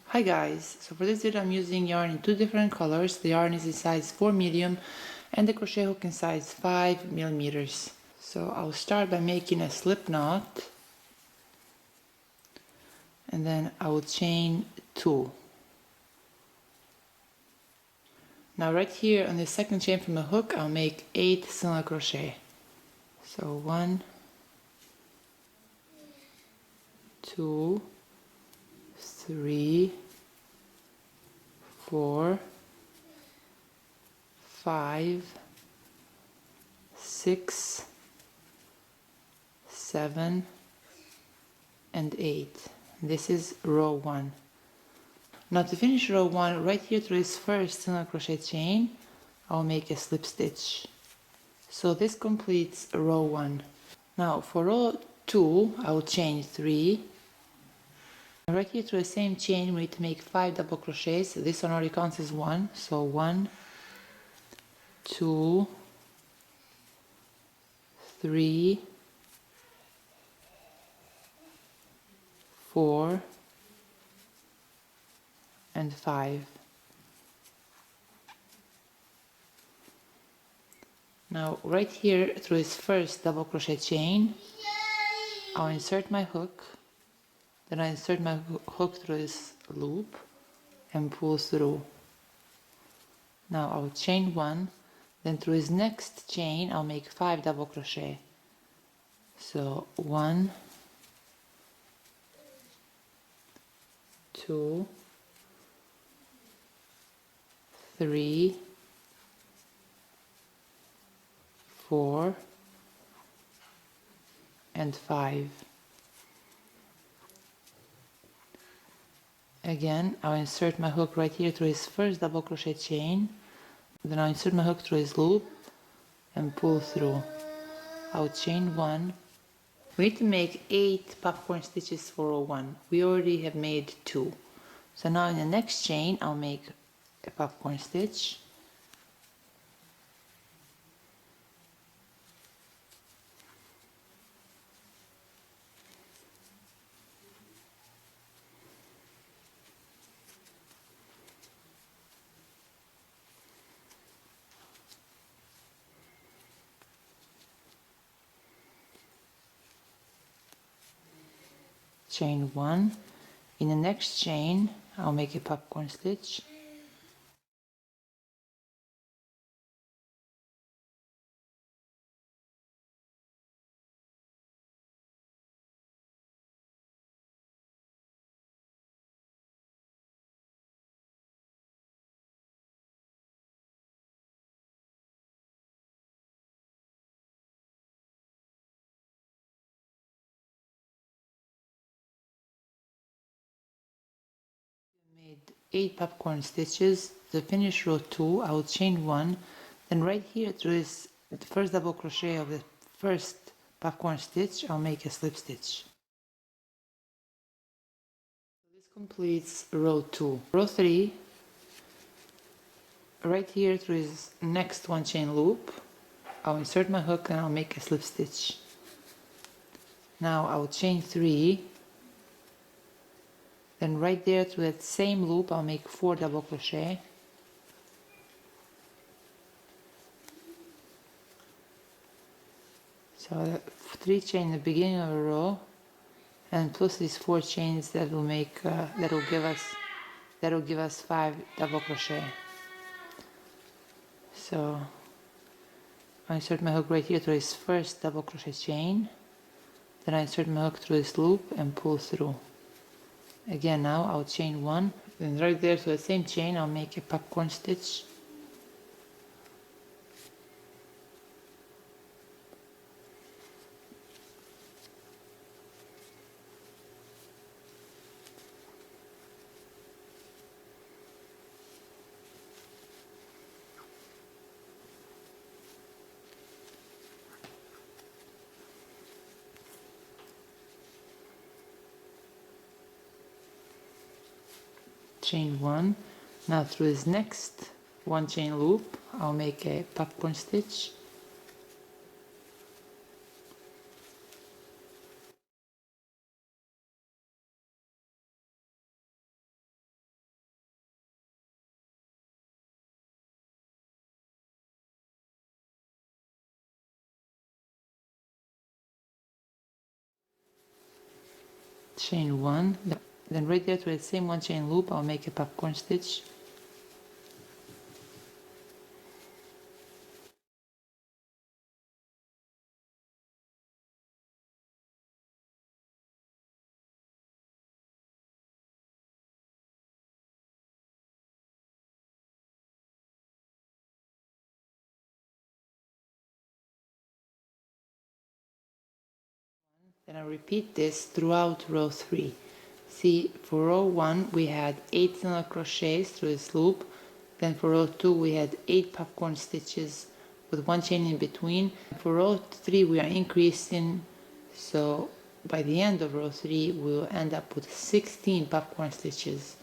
Hi guys, so for this video I'm using yarn in two different colors. The yarn is in size 4 medium and the crochet hook in size 5 millimeters. So I'll start by making a slip knot and then I will chain 2. Now right here on the second chain from the hook I'll make 8 single crochet. So 1, 2, 3, 4, 5, 6, 7, and 8. This is row 1. Now to finish row 1, right here through this first single crochet chain, I'll make a slip stitch. So this completes row 1. Now for row 2, I will chain 3. Right here through the same chain, we need to make 5 double crochets. This one already counts as 1. So 1, 2, 3, 4, and 5. Now right here through this first double crochet chain, I'll insert my hook, then I insert my hook through this loop and pull through. Now I'll chain 1, then through this next chain I'll make 5 double crochet. So 1, 2, 3, 4, and 5. Again, I'll insert my hook right here through his first double crochet chain, then I'll insert my hook through his loop and pull through. I'll chain 1. We need to make 8 popcorn stitches for row 1. We already have made 2. So now in the next chain I'll make a popcorn stitch. Chain 1. In the next chain I'll make a popcorn stitch. Made 8 popcorn stitches. To finish row 2 I will chain 1, then right here through this the first double crochet of the first popcorn stitch I'll make a slip stitch. So this completes row 2. Row 3, right here through this next one chain loop I'll insert my hook and I'll make a slip stitch. Now I'll chain 3, then right there through that same loop I'll make 4 double crochet. So 3 chain in the beginning of a row, and plus these 4 chains that will make that'll give us 5 double crochet. So I insert my hook right here through this first double crochet chain, then I insert my hook through this loop and pull through. Again, now I'll chain 1, then right there to the same chain I'll make a popcorn stitch. Chain 1. Now through this next one chain loop I'll make a popcorn stitch. chain 1, then right there through the same 1 chain loop I'll make a popcorn stitch. Then I repeat this throughout row 3. See, for row 1 we had 8 single crochets through this loop, then for row 2 we had 8 popcorn stitches with 1 chain in between. For row 3 we are increasing, so by the end of row 3 we will end up with 16 popcorn stitches.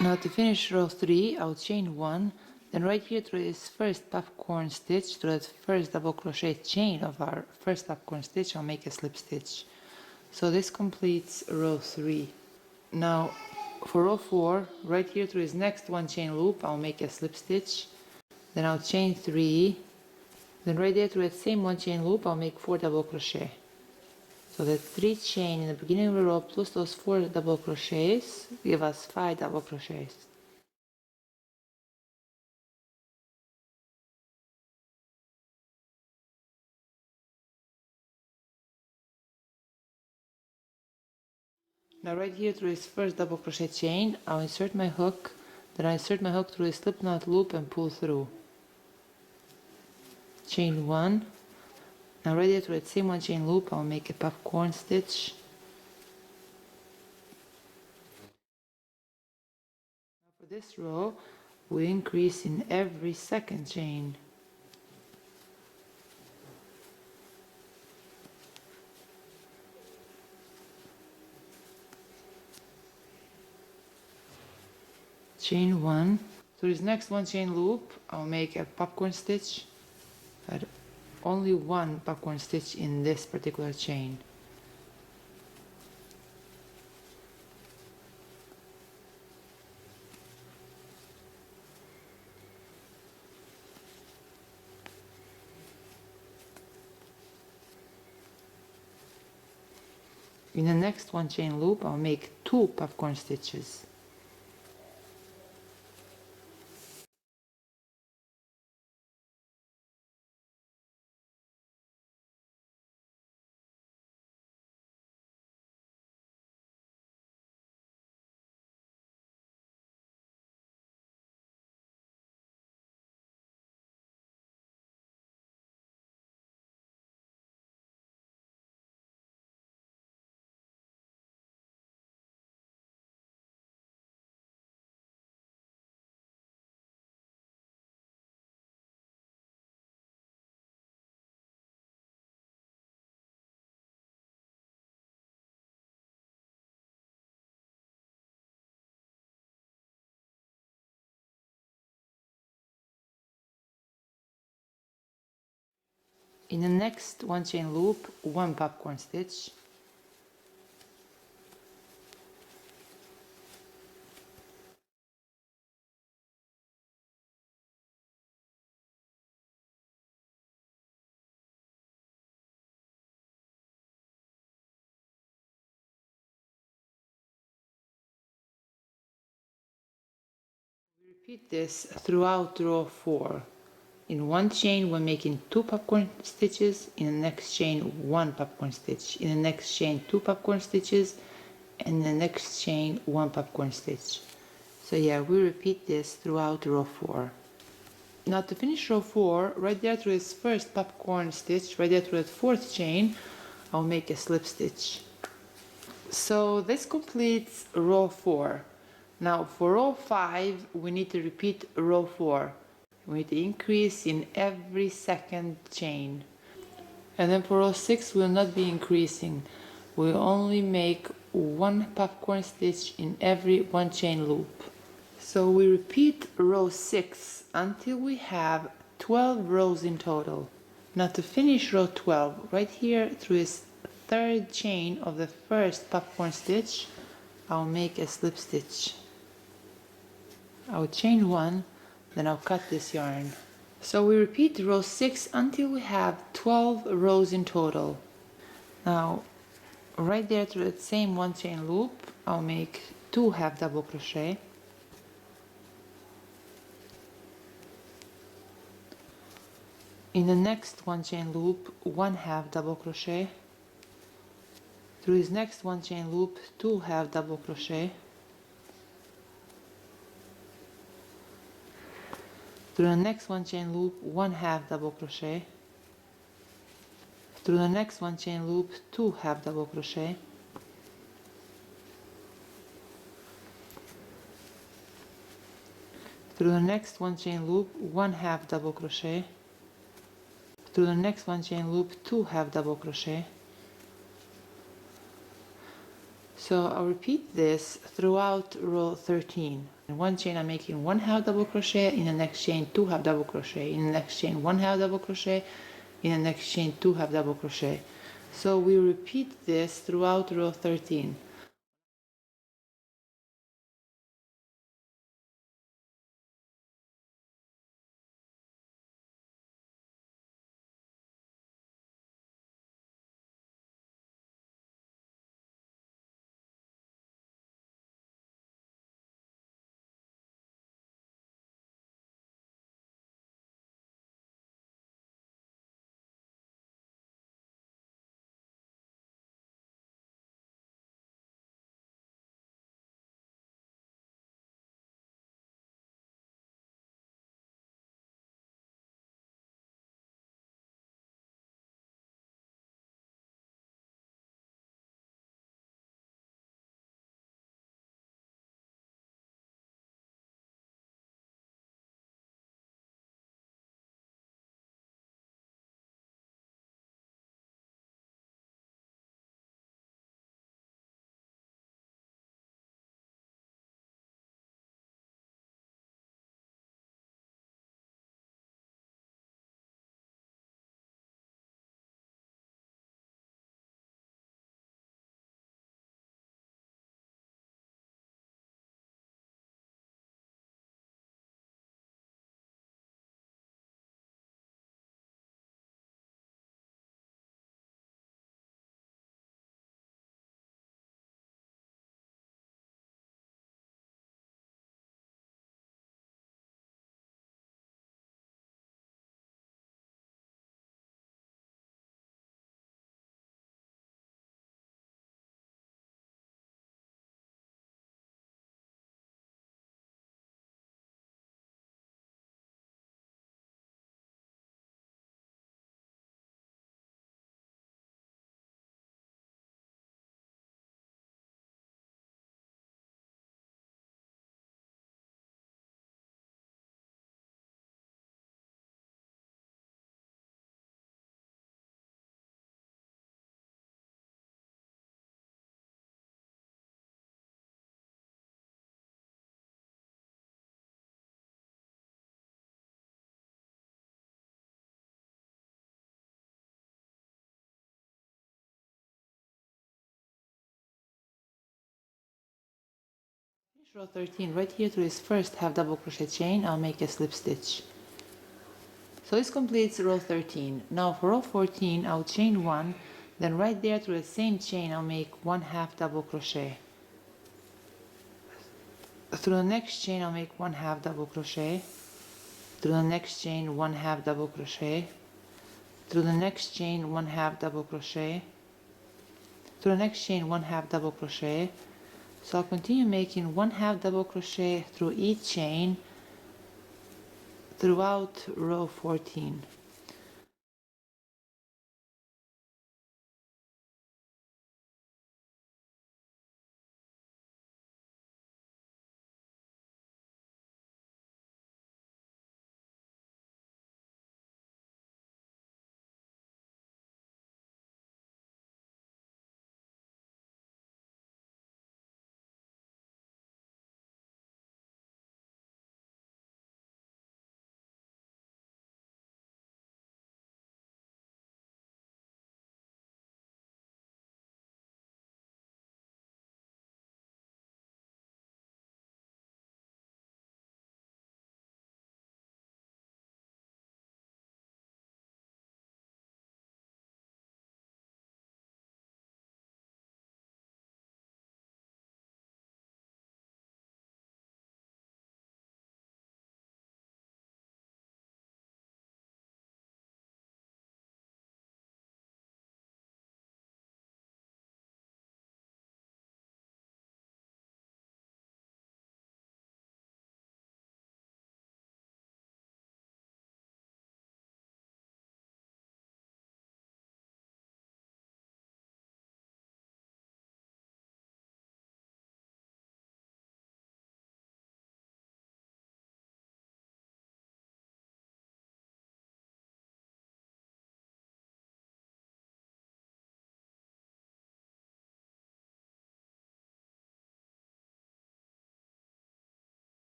Now to finish row 3 I'll chain 1, then right here through this first popcorn stitch, through that first double crochet chain of our first popcorn stitch, I'll make a slip stitch. So this completes row 3. Now for row 4, right here through this next 1 chain loop I'll make a slip stitch, then I'll chain 3, then right there through that same 1 chain loop I'll make 4 double crochet. So the 3 chain in the beginning of the row plus those 4 double crochets give us 5 double crochets. Now right here through this first double crochet chain, I'll insert my hook, then I insert my hook through a slip knot loop and pull through. Chain 1. Now right here through that same 1 chain loop, I'll make a popcorn stitch. Now for this row, we increase in every second chain. Chain 1. So this next 1 chain loop, I'll make a popcorn stitch, but only 1 popcorn stitch in this particular chain. In the next 1 chain loop, I'll make 2 popcorn stitches. In the next 1 chain loop, 1 popcorn stitch. We repeat this throughout row 4. In 1 chain we're making 2 popcorn stitches, in the next chain 1 popcorn stitch, in the next chain 2 popcorn stitches, and in the next chain 1 popcorn stitch. So yeah, we repeat this throughout row 4. Now to finish row 4, right there through this first popcorn stitch, right there through that 4th chain, I'll make a slip stitch. So this completes row 4. Now for row 5, we need to repeat row 4. We need to increase in every second chain. And then for row 6 we'll not be increasing. We'll only make 1 popcorn stitch in every 1 chain loop. So we repeat row 6 until we have 12 rows in total. Now to finish row 12, right here through this 3rd chain of the first popcorn stitch, I'll make a slip stitch. I'll chain 1, then I'll cut this yarn. So we repeat row 6 until we have 12 rows in total. Now right there through that same 1 chain loop, I'll make 2 half double crochet. In the next 1 chain loop, 1 half double crochet. Through this next 1 chain loop, 2 half double crochet. Through the next 1 chain loop, 1 half double crochet. Through the next 1 chain loop, 2 half double crochet. Through the next 1 chain loop, 1 half double crochet. Through the next 1 chain loop, 2 half double crochet. So I'll repeat this throughout row 13. In one chain I'm making 1 half double crochet, in the next chain 2 half double crochet, in the next chain 1 half double crochet, in the next chain 2 half double crochet. So we repeat this throughout row 13. Finish row 13 right here through this first half double crochet chain. I'll make a slip stitch. So this completes row 13. Now for row 14 I'll chain 1, then right there through the same chain I'll make 1 half double crochet. Through the next chain I'll make 1 half double crochet. Through the next chain 1 half double crochet. Through the next chain 1 half double crochet. Through the next chain 1 half double crochet. So I'll continue making 1 half double crochet through each chain throughout row 14.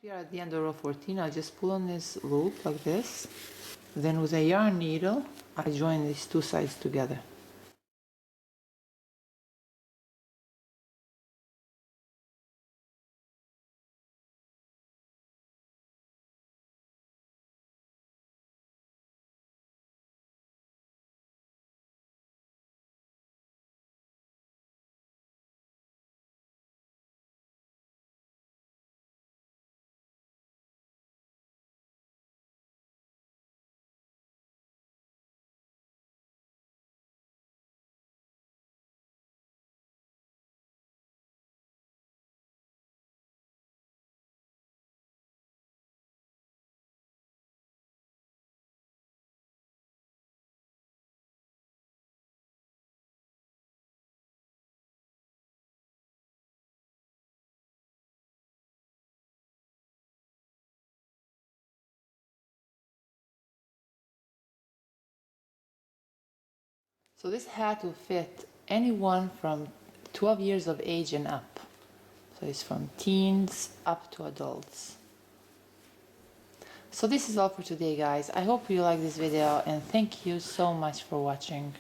We are at the end of row 14. I'll just pull on this loop like this. Then with a yarn needle, I join these two sides together. So this hat will fit anyone from 12 years of age and up. So it's from teens up to adults. So this is all for today, guys. I hope you like this video and thank you so much for watching.